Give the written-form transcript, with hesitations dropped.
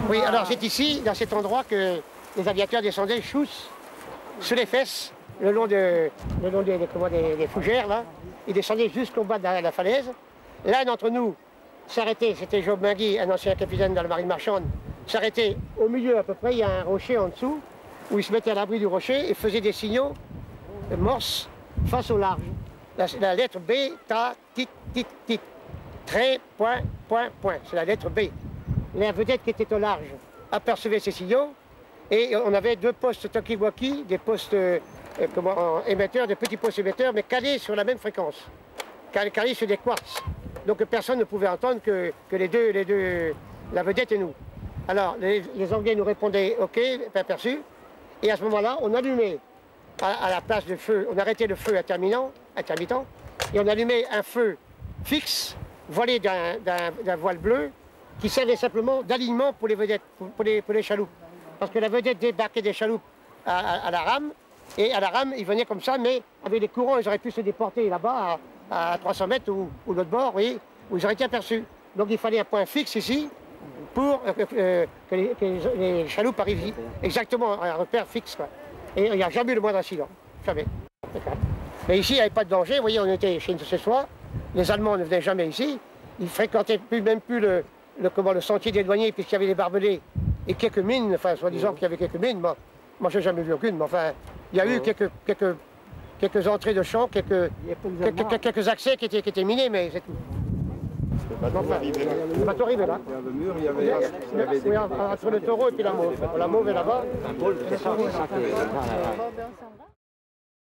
Oui, alors c'est ici, dans cet endroit, que les aviateurs descendaient chousse sur les fesses, le long des fougères, là. Ils descendaient jusqu'au bas de la falaise. L'un d'entre nous s'arrêtait, c'était Job Mingui, un ancien capitaine dans la marine marchande, s'arrêtait au milieu à peu près, il y a un rocher en dessous, où il se mettait à l'abri du rocher et faisait des signaux morse face au large. La lettre B, ta, tit, tit, tit. Trait, point, point, point. C'est la lettre B. La vedette qui était au large apercevait ces signaux et on avait deux postes talkie-walkie, des postes émetteurs, des petits postes émetteurs, mais calés sur la même fréquence, calés sur des quartz. Donc personne ne pouvait entendre que les deux, la vedette et nous. Alors les Anglais nous répondaient OK, aperçu, et à ce moment-là, on allumait à la place de feu, on arrêtait le feu intermittent, et on allumait un feu fixe, voilé d'un voile bleu, qui servait simplement d'alignement pour les vedettes, pour les chaloupes. Parce que la vedette débarquait des chaloupes à la rame, et à la rame, ils venaient comme ça, mais avec les courants, ils auraient pu se déporter là-bas à 300 mètres ou l'autre bord, vous voyez, où ils auraient été aperçus. Donc il fallait un point fixe ici pour que les chaloupes arrivent exactement à un repère fixe, quoi. Et il n'y a jamais eu le moindre incident, jamais. Mais ici, il n'y avait pas de danger, vous voyez, on était chez nous ce soir, les Allemands ne venaient jamais ici, ils fréquentaient même plus le sentier des douaniers puisqu'il y avait des barbelés et quelques mines, enfin, soi-disant qu'il y avait quelques mines, moi je n'ai jamais vu aucune, mais enfin, il y a eu quelques entrées de champs, quelques accès qui étaient minés, mais c'est tout. Le bateau arrivé là. Le mur, il y avait des... entre le taureau et puis la mauve. La mauve est là-bas.